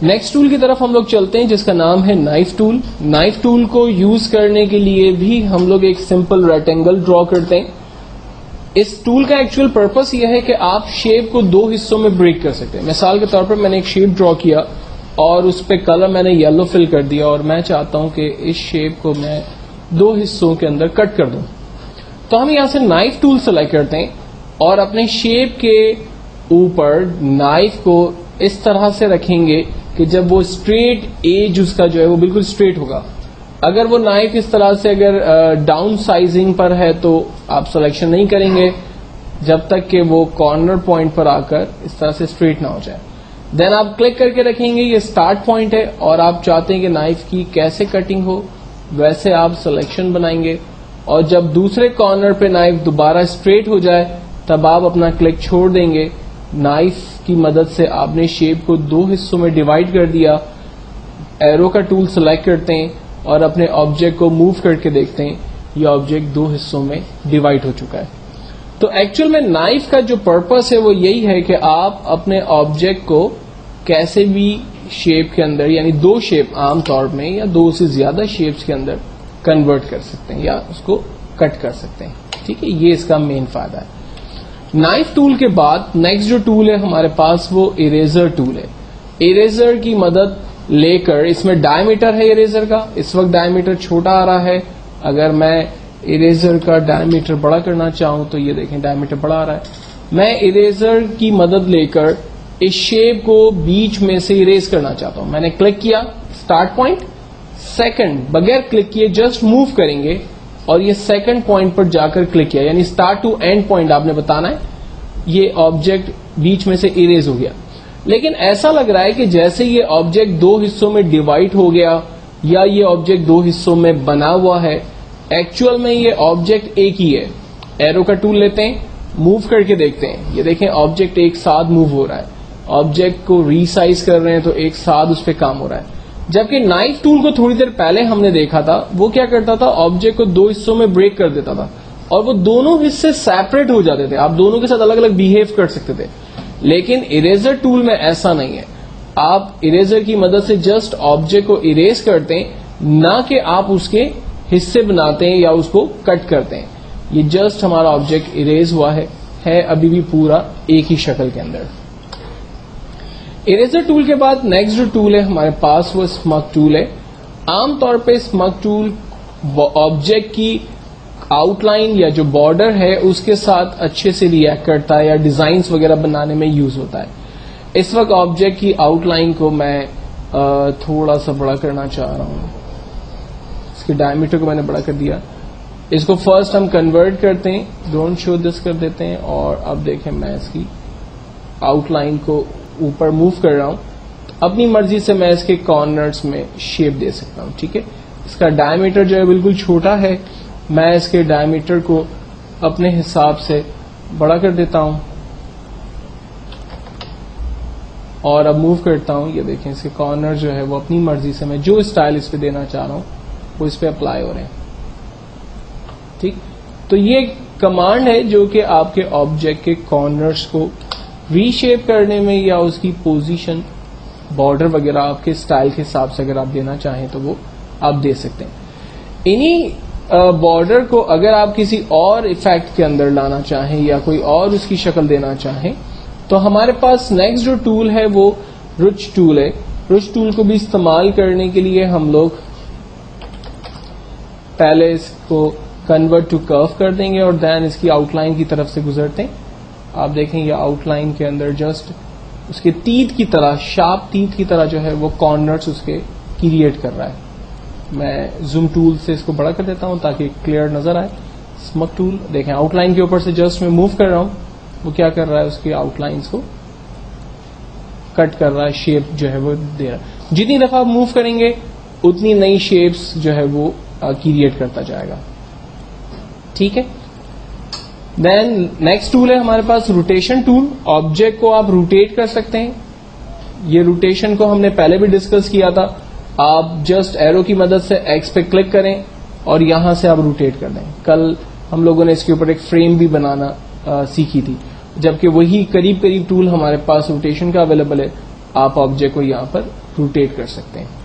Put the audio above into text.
Next tool کی طرف ہم لوگ چلتے ہیں جس کا نام ہے نائف ٹول. نائف ٹول کو یوز کرنے کے لیے بھی ہم لوگ ایک سمپل ریکٹینگل ڈرا کرتے ہیں. اس ٹول کا ایکچوئل پرپس یہ ہے کہ آپ شیپ کو دو حصوں میں بریک کر سکتے ہیں. مثال کے طور پر میں نے ایک شیپ ڈرا کیا اور اس پہ کلر میں نے یلو فل کر دیا اور میں چاہتا ہوں کہ اس شیپ کو میں دو حصوں کے اندر کٹ کر دوں. تو ہم یہاں سے نائف ٹول سلیکٹ کرتے ہیں اور اپنے شیپ کے اوپر نائف کو اس طرح سے رکھیں گے کہ جب وہ اسٹریٹ ایج اس کا جو ہے وہ بالکل اسٹریٹ ہوگا. اگر وہ نائف اس طرح سے اگر ڈاؤن سائزنگ پر ہے تو آپ سلیکشن نہیں کریں گے جب تک کہ وہ کارنر پوائنٹ پر آ کر اس طرح سے اسٹریٹ نہ ہو جائے. دین آپ کلک کر کے رکھیں گے, یہ اسٹارٹ پوائنٹ ہے اور آپ چاہتے ہیں کہ نائف کی کیسے کٹنگ ہو ویسے آپ سلیکشن بنائیں گے اور جب دوسرے کارنر پہ نائف دوبارہ اسٹریٹ ہو جائے تب آپ اپنا کلک چھوڑ دیں گے. نائف کی مدد سے آپ نے شیپ کو دو حصوں میں ڈیوائڈ کر دیا. ایرو کا ٹول سلیکٹ کرتے ہیں اور اپنے آبجیکٹ کو موو کر کے دیکھتے ہیں یہ آبجیکٹ دو حصوں میں ڈیوائڈ ہو چکا ہے. تو ایکچوئل میں نائف کا جو پرپس ہے وہ یہی ہے کہ آپ اپنے آبجیکٹ کو کیسے بھی شیپ کے اندر یعنی دو شیپ عام طور میں یا دو سے زیادہ شیپس کے اندر کنورٹ کر سکتے ہیں یا اس کو کٹ کر سکتے ہیں. ٹھیک ہے, یہ اس کا مین فائدہ ہے. نائف ٹول کے بعد نیکسٹ جو ٹول ہے ہمارے پاس وہ اریزر ٹول ہے. اریزر کی مدد لے کر اس میں ڈائی میٹر ہے اریزر کا, اس وقت ڈائی میٹر چھوٹا آ رہا ہے. اگر میں اریزر کا ڈائی میٹر بڑا کرنا چاہوں تو یہ دیکھیں ڈائی میٹر بڑا آ رہا ہے. میں اریزر کی مدد لے کر اس شیپ کو بیچ میں سے اریز کرنا چاہتا ہوں. میں نے کلک کیا اسٹارٹ پوائنٹ, سیکنڈ بغیر کلک کیے جسٹ موو کریں گے اور یہ سیکنڈ پوائنٹ پر جا کر کلک کیا یعنی اسٹارٹ ٹو اینڈ پوائنٹ آپ نے بتانا ہے. یہ آبجیکٹ بیچ میں سے اریز ہو گیا. لیکن ایسا لگ رہا ہے کہ جیسے یہ آبجیکٹ دو حصوں میں ڈیوائڈ ہو گیا یا یہ آبجیکٹ دو حصوں میں بنا ہوا ہے. ایکچوئل میں یہ آبجیکٹ ایک ہی ہے. ایرو کا ٹول لیتے ہیں, موو کر کے دیکھتے ہیں, یہ دیکھیں آبجیکٹ ایک ساتھ موو ہو رہا ہے. آبجیکٹ کو ریسائز کر رہے ہیں تو ایک ساتھ اس پہ کام ہو رہا ہے. جبکہ نائف ٹول کو تھوڑی دیر پہلے ہم نے دیکھا تھا وہ کیا کرتا تھا, آبجیکٹ کو دو حصوں میں بریک کر دیتا تھا اور وہ دونوں حصے سیپریٹ ہو جاتے تھے. آپ دونوں کے ساتھ الگ الگ بہیو کر سکتے تھے. لیکن اریزر ٹول میں ایسا نہیں ہے. آپ اریزر کی مدد سے جسٹ آبجیکٹ کو اریز کرتے ہیں, نہ کہ آپ اس کے حصے بناتے ہیں یا اس کو کٹ کرتے ہیں. یہ جسٹ ہمارا آبجیکٹ اریز ہوا ہے ابھی بھی پورا ایک ہی شکل کے اندر. اریزر ٹول کے بعد نیکسٹ جو ٹول ہے ہمارے پاس وہ اسمگ ٹول ہے. عام طور پہ اسمگ ٹول آبجیکٹ کی آؤٹ لائن یا جو بارڈر ہے اس کے ساتھ اچھے سے ریئیکٹ کرتا ہے یا ڈیزائنز وغیرہ بنانے میں یوز ہوتا ہے. اس وقت آبجیکٹ کی آؤٹ لائن کو میں تھوڑا سا بڑا کرنا چاہ رہا ہوں. اس کے ڈائمیٹر کو میں نے بڑا کر دیا. اس کو فرسٹ ہم کنورٹ کرتے ہیں, ڈونٹ شو دس کر دیتے ہیں اور اب دیکھیں میں اس کی آؤٹ لائن کو اوپر موو کر رہا ہوں. اپنی مرضی سے میں اس کے کارنرز میں شیپ دے سکتا ہوں. ٹھیک ہے, اس کا ڈائمیٹر جو ہے بالکل چھوٹا ہے. میں اس کے ڈائمیٹر کو اپنے حساب سے بڑا کر دیتا ہوں اور اب موو کرتا ہوں. یہ دیکھیں اس کے کارنر جو ہے وہ اپنی مرضی سے میں جو اسٹائل اس پہ دینا چاہ رہا ہوں وہ اس پہ اپلائی ہو رہے ہیں. ٹھیک, تو یہ کمانڈ ہے جو کہ آپ کے آبجیکٹ کے کارنرز کو ری شیپ کرنے میں یا اس کی پوزیشن بارڈر وغیرہ آپ کے اسٹائل کے حساب سے اگر آپ دینا چاہیں تو وہ آپ دے سکتے ہیں. انہی بارڈر کو اگر آپ کسی اور ایفیکٹ کے اندر لانا چاہیں یا کوئی اور اس کی شکل دینا چاہیں تو ہمارے پاس نیکسٹ جو ٹول ہے وہ رچ ٹول ہے. رچ ٹول کو بھی استعمال کرنے کے لیے ہم لوگ پہلے اس کو کنورٹ ٹو کرو کر دیں گے اور دین اس کی آؤٹ لائن کی طرف سے گزرتے ہیں. آپ دیکھیں یہ آؤٹ لائن کے اندر جسٹ اس کے تیت کی طرح شارپ تیت کی طرح جو ہے وہ کارنرز اس کے کریٹ کر رہا ہے. میں زوم ٹول سے اس کو بڑا کر دیتا ہوں تاکہ کلیئر نظر آئے. اسمگ ٹول دیکھیں آؤٹ لائن کے اوپر سے جسٹ میں موو کر رہا ہوں, وہ کیا کر رہا ہے اس کی آؤٹ لائنس کو کٹ کر رہا ہے, شیپ جو ہے وہ دے رہا ہے. جتنی دفعہ آپ موو کریں گے اتنی نئی شیپس جو ہے وہ کریٹ کرتا جائے گا. ٹھیک ہے, دین نیکسٹ ٹول ہے ہمارے پاس روٹیشن ٹول. آبجیکٹ کو آپ روٹیٹ کر سکتے ہیں. یہ روٹیشن کو ہم نے پہلے بھی ڈسکس کیا تھا. آپ جسٹ ایرو کی مدد سے ایکس پہ کلک کریں اور یہاں سے آپ روٹیٹ کر دیں. کل ہم لوگوں نے اس کے اوپر ایک فریم بھی بنانا سیکھی تھی, جبکہ وہی قریب ٹول ہمارے پاس روٹیشن کا اویلیبل ہے. آپ آبجیکٹ کو یہاں پر روٹیٹ کر سکتے ہیں.